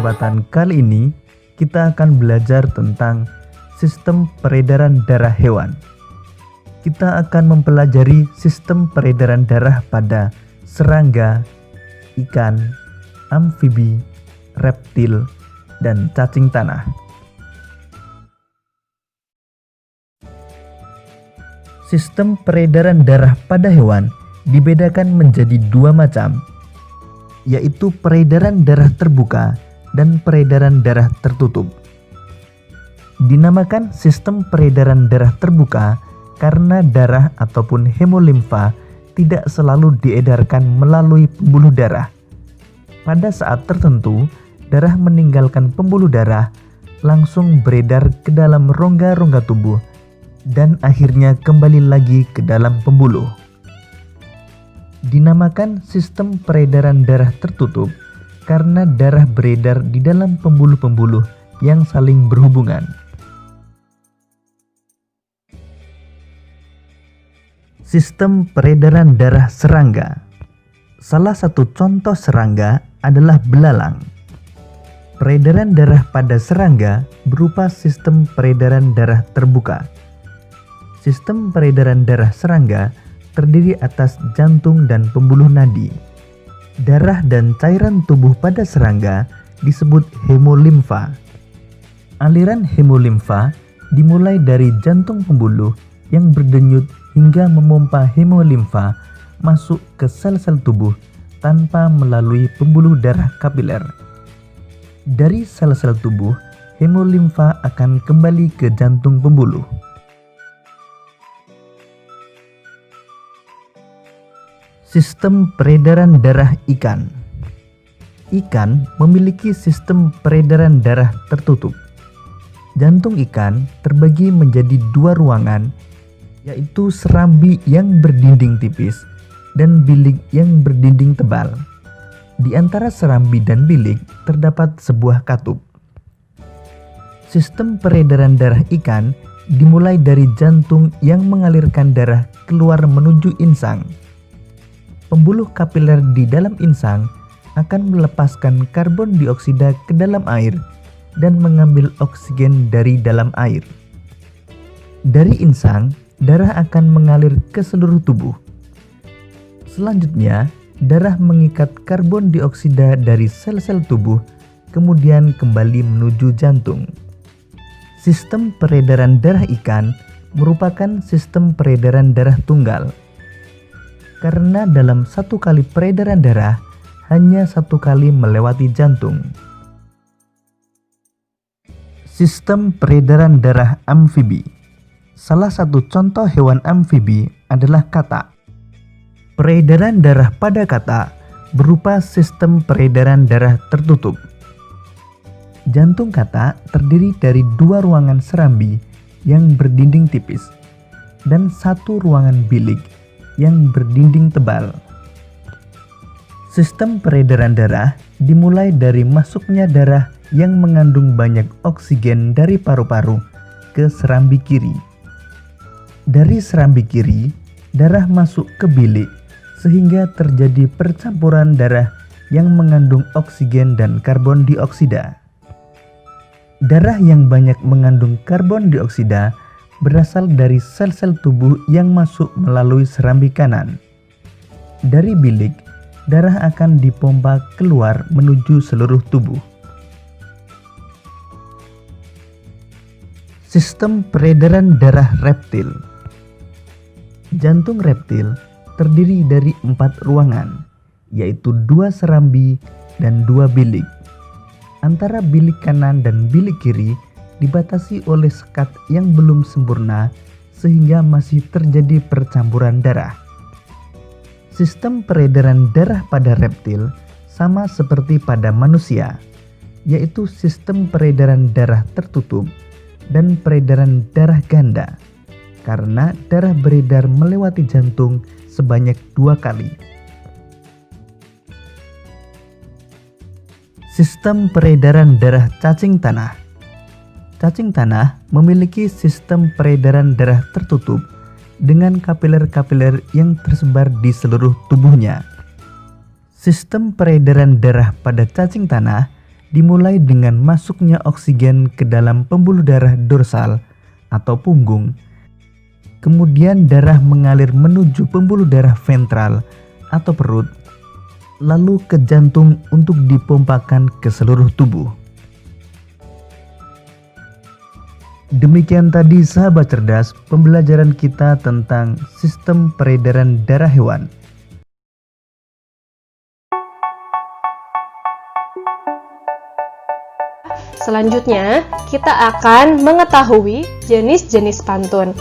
kesempatan kali ini kita akan belajar tentang sistem peredaran darah hewan. Kita akan mempelajari sistem peredaran darah pada serangga, ikan, amfibi, reptil, dan cacing tanah. Sistem peredaran darah pada hewan dibedakan menjadi dua macam, yaitu peredaran darah terbuka dan peredaran darah tertutup. Dinamakan sistem peredaran darah terbuka karena darah ataupun hemolimfa tidak selalu diedarkan melalui pembuluh darah. Pada saat tertentu, darah meninggalkan pembuluh darah langsung beredar ke dalam rongga-rongga tubuh dan akhirnya kembali lagi ke dalam pembuluh. Dinamakan sistem peredaran darah tertutup karena darah beredar di dalam pembuluh-pembuluh yang saling berhubungan. Sistem peredaran darah serangga. Salah satu contoh serangga adalah belalang. Peredaran darah pada serangga berupa sistem peredaran darah terbuka. Sistem peredaran darah serangga terdiri atas jantung dan pembuluh nadi. Darah dan cairan tubuh pada serangga disebut hemolimfa. Aliran hemolimfa dimulai dari jantung pembuluh yang berdenyut hingga memompa hemolimfa masuk ke sel-sel tubuh tanpa melalui pembuluh darah kapiler. Dari sel-sel tubuh, hemolimfa akan kembali ke jantung pembuluh. Sistem peredaran darah ikan. Ikan memiliki sistem peredaran darah tertutup. Jantung ikan terbagi menjadi dua ruangan, yaitu serambi yang berdinding tipis dan bilik yang berdinding tebal. Di antara serambi dan bilik terdapat sebuah katup. Sistem peredaran darah ikan dimulai dari jantung yang mengalirkan darah keluar menuju insang. Pembuluh kapiler di dalam insang akan melepaskan karbon dioksida ke dalam air dan mengambil oksigen dari dalam air. Dari insang, darah akan mengalir ke seluruh tubuh. Selanjutnya, darah mengikat karbon dioksida dari sel-sel tubuh, kemudian kembali menuju jantung. Sistem peredaran darah ikan merupakan sistem peredaran darah tunggal. Karena dalam satu kali peredaran darah, hanya satu kali melewati jantung. Sistem peredaran darah amfibi. Salah satu contoh hewan amfibi adalah katak. Peredaran darah pada katak berupa sistem peredaran darah tertutup. Jantung katak terdiri dari dua ruangan serambi yang berdinding tipis dan satu ruangan bilik yang berdinding tebal. Sistem peredaran darah dimulai dari masuknya darah yang mengandung banyak oksigen dari paru-paru ke serambi kiri. Dari serambi kiri, darah masuk ke bilik sehingga terjadi percampuran darah yang mengandung oksigen dan karbon dioksida. Darah yang banyak mengandung karbon dioksida berasal dari sel-sel tubuh yang masuk melalui serambi kanan. Dari bilik, darah akan dipompa keluar menuju seluruh tubuh. Sistem peredaran darah reptil. Jantung reptil terdiri dari 4 ruangan, yaitu 2 serambi dan 2 bilik. Antara bilik kanan dan bilik kiri dibatasi oleh sekat yang belum sempurna sehingga masih terjadi percampuran darah. Sistem peredaran darah pada reptil sama seperti pada manusia, yaitu sistem peredaran darah tertutup dan peredaran darah ganda, karena darah beredar melewati jantung sebanyak 2 kali. Sistem peredaran darah cacing tanah. Cacing tanah memiliki sistem peredaran darah tertutup dengan kapiler-kapiler yang tersebar di seluruh tubuhnya. Sistem peredaran darah pada cacing tanah dimulai dengan masuknya oksigen ke dalam pembuluh darah dorsal atau punggung. Kemudian darah mengalir menuju pembuluh darah ventral atau perut, lalu ke jantung untuk dipompakan ke seluruh tubuh. Demikian tadi sahabat cerdas pembelajaran kita tentang sistem peredaran darah hewan. Selanjutnya, kita akan mengetahui jenis-jenis pantun.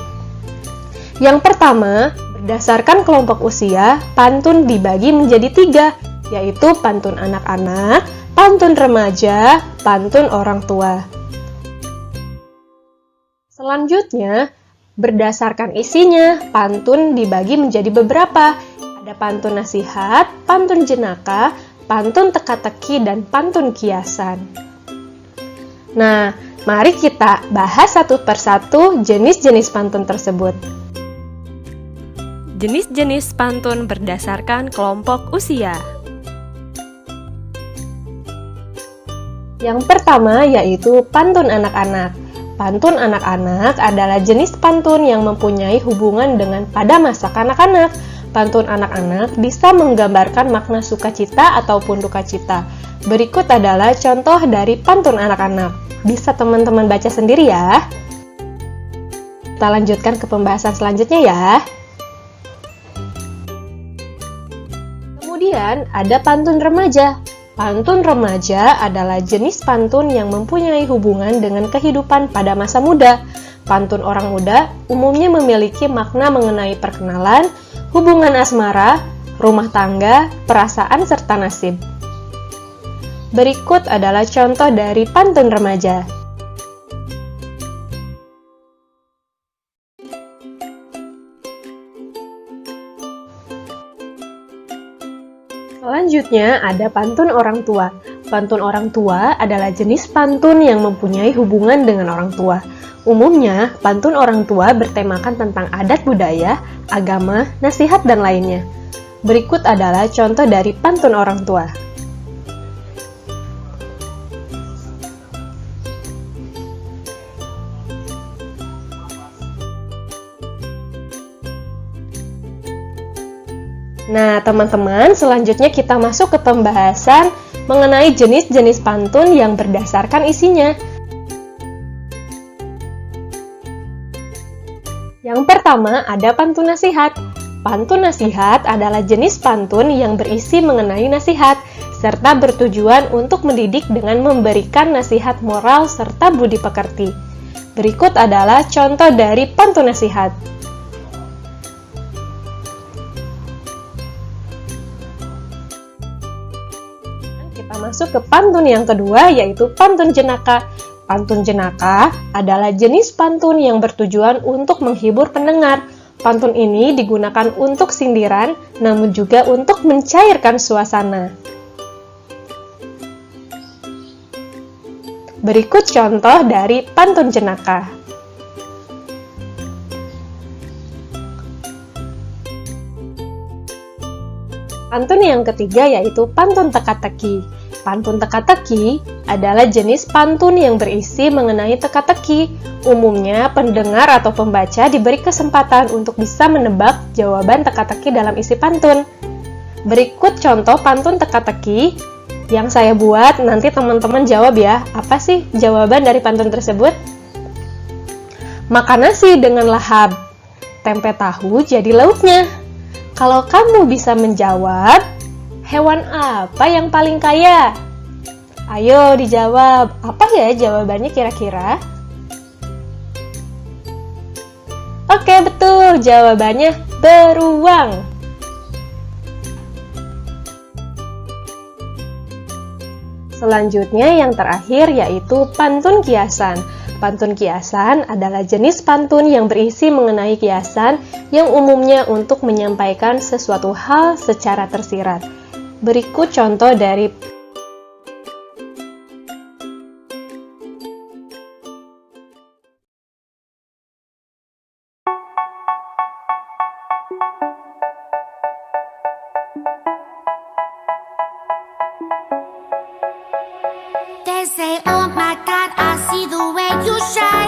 Yang pertama, berdasarkan kelompok usia, pantun dibagi menjadi 3, yaitu pantun anak-anak, pantun remaja, pantun orang tua. Selanjutnya, berdasarkan isinya, pantun dibagi menjadi beberapa. Ada pantun nasihat, pantun jenaka, pantun teka-teki, dan pantun kiasan. Nah, mari kita bahas satu persatu jenis-jenis pantun tersebut. Jenis-jenis pantun berdasarkan kelompok usia. Yang pertama yaitu pantun anak-anak. Pantun anak-anak adalah jenis pantun yang mempunyai hubungan dengan pada masa kanak-kanak. Pantun anak-anak bisa menggambarkan makna sukacita ataupun dukacita. Berikut adalah contoh dari pantun anak-anak. Bisa teman-teman baca sendiri ya. Kita lanjutkan ke pembahasan selanjutnya ya. Kemudian ada pantun remaja. Pantun remaja adalah jenis pantun yang mempunyai hubungan dengan kehidupan pada masa muda. Pantun orang muda umumnya memiliki makna mengenai perkenalan, hubungan asmara, rumah tangga, perasaan, serta nasib. Berikut adalah contoh dari pantun remaja. Selanjutnya ada pantun orang tua. Pantun orang tua adalah jenis pantun yang mempunyai hubungan dengan orang tua. Umumnya, pantun orang tua bertemakan tentang adat budaya, agama, nasihat, dan lainnya. Berikut adalah contoh dari pantun orang tua. Nah, teman-teman, selanjutnya kita masuk ke pembahasan mengenai jenis-jenis pantun yang berdasarkan isinya. Yang pertama, ada pantun nasihat. Pantun nasihat adalah jenis pantun yang berisi mengenai nasihat, serta bertujuan untuk mendidik dengan memberikan nasihat moral serta budi pekerti. Berikut adalah contoh dari pantun nasihat. Kita masuk ke pantun yang kedua, yaitu pantun jenaka. Pantun jenaka adalah jenis pantun yang bertujuan untuk menghibur pendengar. Pantun ini digunakan untuk sindiran, namun juga untuk mencairkan suasana. Berikut contoh dari pantun jenaka. Pantun yang ketiga yaitu pantun teka-teki. Pantun teka-teki adalah jenis pantun yang berisi mengenai teka-teki. Umumnya, pendengar atau pembaca diberi kesempatan untuk bisa menebak jawaban teka-teki dalam isi pantun. Berikut contoh pantun teka-teki yang saya buat, nanti teman-teman jawab ya, apa sih jawaban dari pantun tersebut? Makan nasi dengan lahap, tempe tahu jadi lauknya. Kalau kamu bisa menjawab, hewan apa yang paling kaya? Ayo dijawab, apa ya jawabannya kira-kira? Oke, betul, jawabannya beruang. Selanjutnya yang terakhir yaitu pantun kiasan. Pantun kiasan adalah jenis pantun yang berisi mengenai kiasan yang umumnya untuk menyampaikan sesuatu hal secara tersirat. Berikut contoh dari saya